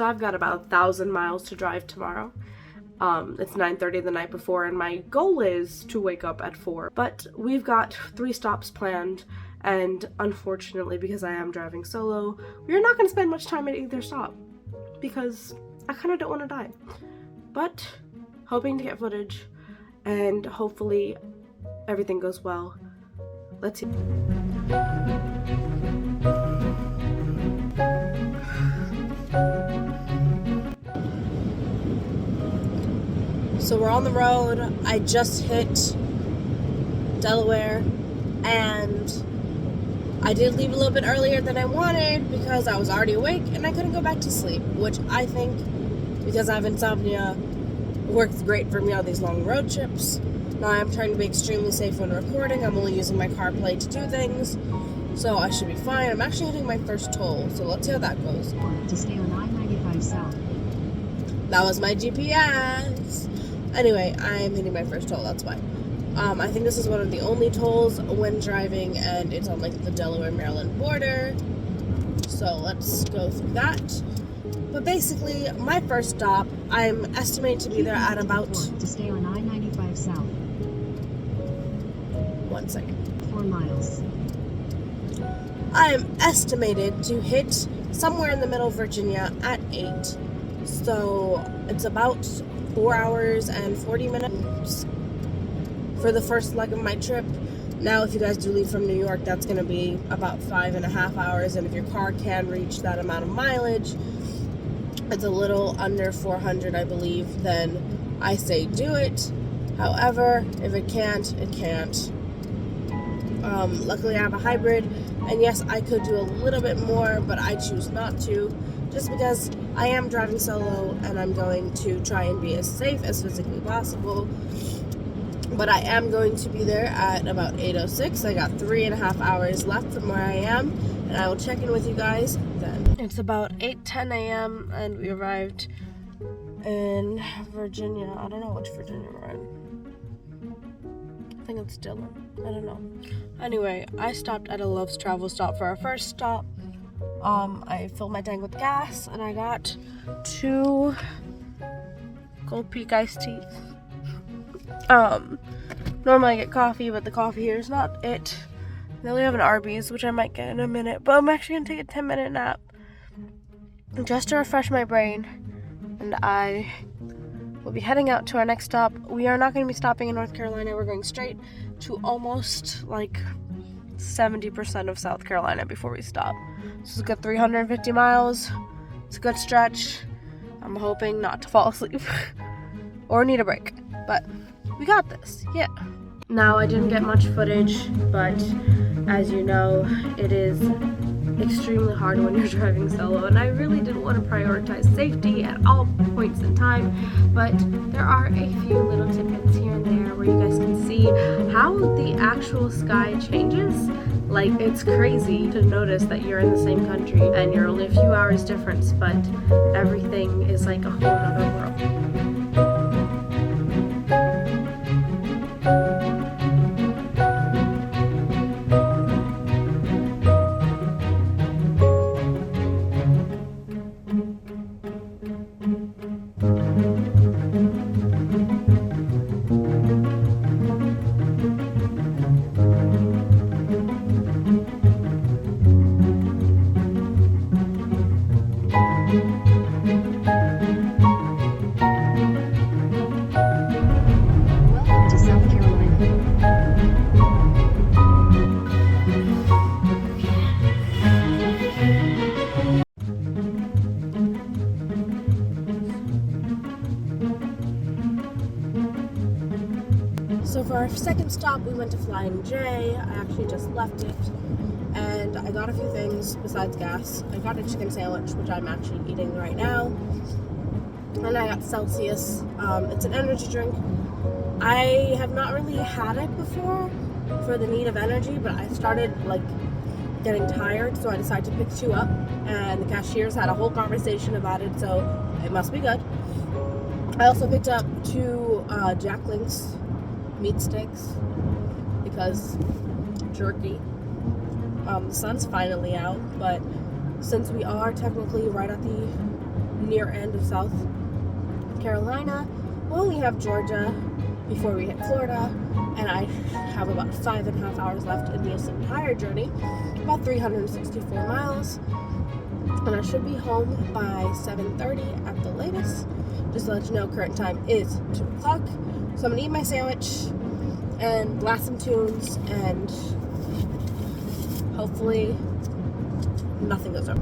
So I've got about 1,000 miles to drive tomorrow. It's 9:30 the night before, and my goal is to wake up at 4. But we've got 3 stops planned, and unfortunately, because I am driving solo, we're not going to spend much time at either stop, because I kind of don't want to die. But hoping to get footage, and hopefully everything goes well. Let's see. So we're on the road. I just hit Delaware, and I did leave a little bit earlier than I wanted because I was already awake and I couldn't go back to sleep, which I think, because I have insomnia, works great for me on these long road trips. Now I'm trying to be extremely safe when recording. I'm only using my CarPlay to do things, so I should be fine. I'm actually hitting my first toll, so let's see how that goes. To stay on I-95 South. That was my GPS. Anyway, I'm hitting my first toll, that's why. I think this is one of the only tolls when driving, and it's on like the Delaware-Maryland border. So let's go through that. But basically, my first stop, I'm estimated to be there at about... To stay on I-95 South. 1 second. 4 miles. I'm estimated to hit somewhere in the middle of Virginia at 8. So it's about 4 hours and 40 minutes for the first leg of my trip. Now, if you guys do leave from New York, that's going to be about 5.5 hours. And if your car can reach that amount of mileage, it's a little under 400, I believe, then I say do it. However, if it can't, it can't. Luckily, I have a hybrid, and yes, I could do a little bit more, but I choose not to, just because I am driving solo, and I'm going to try and be as safe as physically possible. But I am going to be there at about 8:06. I got 3.5 hours left from where I am, and I will check in with you guys then. It's about 8:10 a.m. and we arrived in Virginia. I don't know which Virginia we're in. I think it's Dillon. I don't know. Anyway, I stopped at a Love's Travel stop for our first stop. I filled my tank with gas, and I got 2 Gold Peak iced teas. Normally I get coffee, but the coffee here is not it. Then we have an Arby's, which I might get in a minute, but I'm actually going to take a 10-minute nap just to refresh my brain, and I will be heading out to our next stop. We are not going to be stopping in North Carolina. We're going straight to almost like 70% of South Carolina before we stop. This is a good 350 miles. It's a good stretch. I'm hoping not to fall asleep or need a break, but we got this, yeah. Now, I didn't get much footage, but as you know, it is extremely hard when you're driving solo, and I really didn't want to prioritize safety at all points in time, but there are a few little tidbits here and there where you guys can see how the actual sky changes. Like, it's crazy to notice that you're in the same country and you're only a few hours difference, but everything is like a whole other world. So for our second stop, we went to Flying J. I actually just left it, and I got a few things besides gas. I got a chicken sandwich, which I'm actually eating right now, and I got Celsius. It's an energy drink. I have not really had it before for the need of energy, but I started like getting tired, so I decided to pick 2 up, and the cashiers had a whole conversation about it, so it must be good. I also picked up 2 Jack Link's meat sticks because jerky. The sun's finally out, but since we are technically right at the near end of South Carolina. We'll only have Georgia before we hit Florida, and I have about 5.5 hours left in this entire journey, about 364 miles, and I should be home by 7:30 at the latest. Just to let you know, current time is 2 o'clock, so I'm gonna eat my sandwich and blast some tunes, and hopefully nothing goes wrong.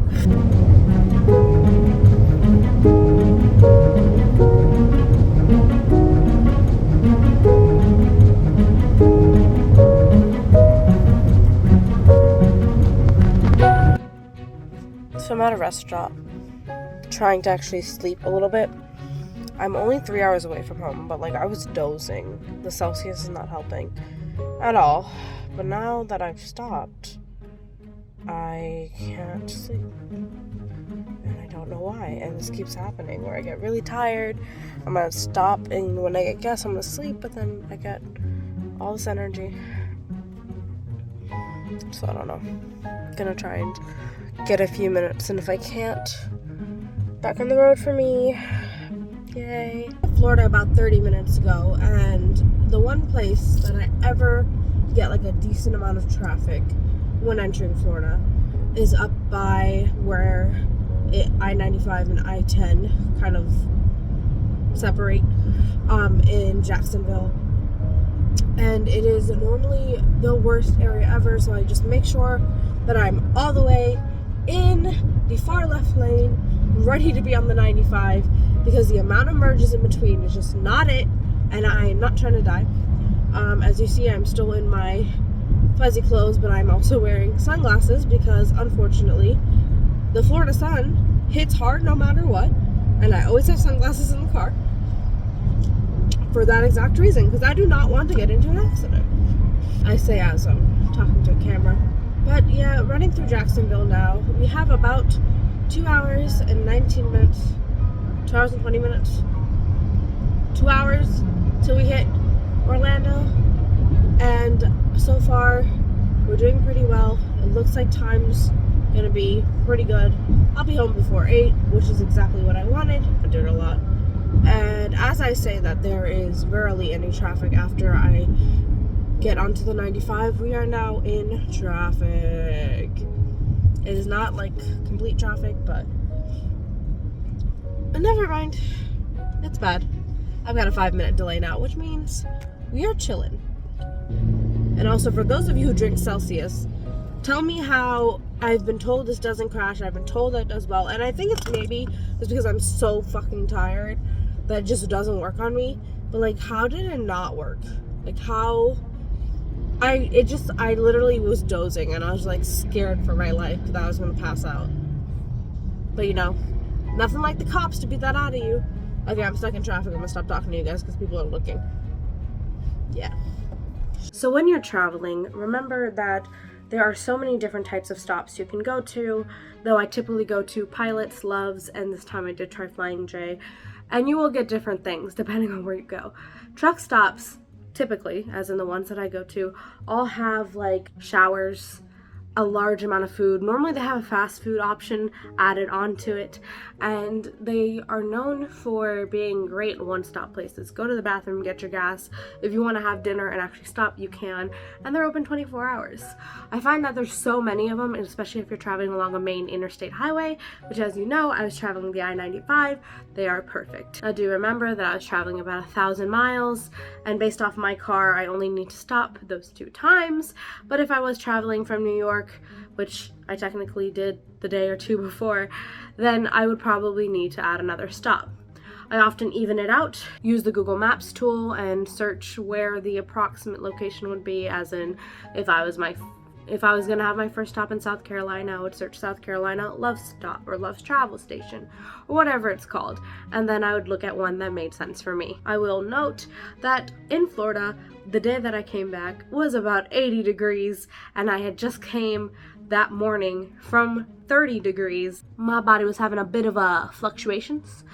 So I'm at a restaurant trying to actually sleep a little bit. I'm only 3 hours away from home, but like I was dozing. The Celsius is not helping at all. But now that I've stopped, I can't sleep. And I don't know why. And this keeps happening where I get really tired. I'm gonna stop, and when I get gas, I'm gonna sleep, but then I get all this energy. So I don't know. I'm gonna try and get a few minutes, and if I can't, back on the road for me. Yay. Florida about 30 minutes ago, and the one place that I ever get like a decent amount of traffic when entering Florida is up by where I-95 and I-10 kind of separate in Jacksonville. And it is normally the worst area ever, so I just make sure that I'm all the way in the far left lane, ready to be on the 95, because the amount of merges in between is just not it, and I am not trying to die. As you see, I'm still in my fuzzy clothes, but I'm also wearing sunglasses because, unfortunately, the Florida sun hits hard no matter what, and I always have sunglasses in the car for that exact reason, because I do not want to get into an accident. I say as I'm talking to a camera. But yeah, running through Jacksonville now. We have about 2 hours and 19 minutes, 2 hours and 20 minutes, 2 hours till we hit Orlando. And so far, we're doing pretty well. It looks like time's gonna be pretty good. I'll be home before 8, which is exactly what I wanted. I did a lot. And as I say that, there is rarely any traffic after I get onto the 95. We are now in traffic. It is not like complete traffic, but never mind. It's bad. I've got a 5-minute delay now, which means we are chilling. And also, for those of you who drink Celsius, tell me how. I've been told this doesn't crash. I've been told that it does well, and I think it's maybe just because I'm so fucking tired that it just doesn't work on me. But like, how did it not work? Like, how? I literally was dozing, and I was like scared for my life that I was gonna pass out. But you know, nothing like the cops to beat that out of you. Okay, I'm stuck in traffic. I'm gonna stop talking to you guys because people are looking. Yeah. So when you're traveling, remember that there are so many different types of stops you can go to, though I typically go to Pilots, Loves, and this time I did try Flying J, and you will get different things depending on where you go. Truck stops, typically, as in the ones that I go to, all have like showers, a large amount of food. Normally they have a fast food option added onto it, and they are known for being great one-stop places. Go to the bathroom, get your gas. If you want to have dinner and actually stop, you can, and they're open 24 hours. I find that there's so many of them, and especially if you're traveling along a main interstate highway, which, as you know, I was traveling the I-95. They are perfect. I do remember that I was traveling about 1,000 miles, and based off my car, I only need to stop those 2 times. But if I was traveling from New York, which I technically did the day or 2 before, then I would probably need to add another stop. I often even it out, use the Google Maps tool, and search where the approximate location would be, as in if I was gonna have my first stop in South Carolina, I would search South Carolina Loves Stop or Loves Travel Station or whatever it's called, and then I would look at one that made sense for me. I will note that in Florida, the day that I came back was about 80 degrees, and I had just came that morning from 30 degrees. My body was having a bit of fluctuations.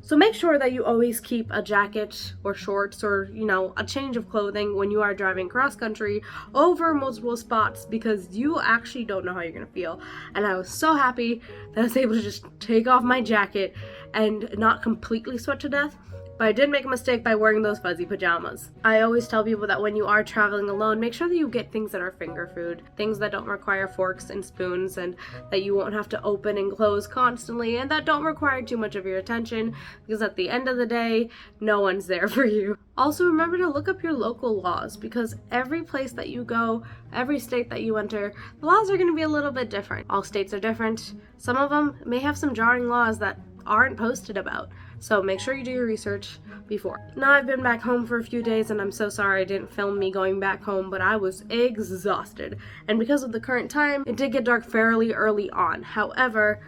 So make sure that you always keep a jacket or shorts or, you know, a change of clothing when you are driving cross country over multiple spots, because you actually don't know how you're gonna feel. And I was so happy that I was able to just take off my jacket and not completely sweat to death. But I did make a mistake by wearing those fuzzy pajamas. I always tell people that when you are traveling alone, make sure that you get things that are finger food, things that don't require forks and spoons, and that you won't have to open and close constantly, and that don't require too much of your attention, because at the end of the day, no one's there for you. Also, remember to look up your local laws, because every place that you go, every state that you enter, the laws are going to be a little bit different. All states are different. Some of them may have some jarring laws that aren't posted about. So make sure you do your research before. Now I've been back home for a few days and I'm so sorry I didn't film me going back home, but I was exhausted. And because of the current time, it did get dark fairly early on. However,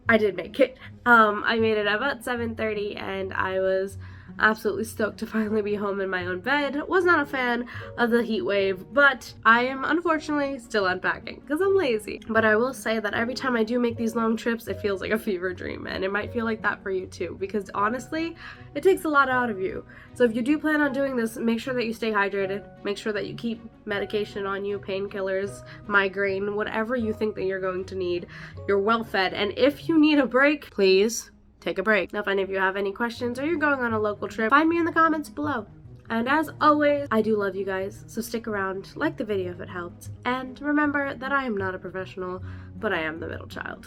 I did make it. I made it about 7:30 and I was absolutely stoked to finally be home in my own bed. Was not a fan of the heat wave, but I am unfortunately still unpacking because I'm lazy. But I will say that every time I do make these long trips, it feels like a fever dream, and it might feel like that for you too, because honestly, it takes a lot out of you. So if you do plan on doing this, make sure that you stay hydrated, make sure that you keep medication on you, painkillers, migraine, whatever you think that you're going to need. You're well fed, and if you need a break, please take a break. Now, if any of you have any questions or you're going on a local trip, find me in the comments below. And as always, I do love you guys, so stick around, like the video if it helped, and remember that I am not a professional, but I am the middle child.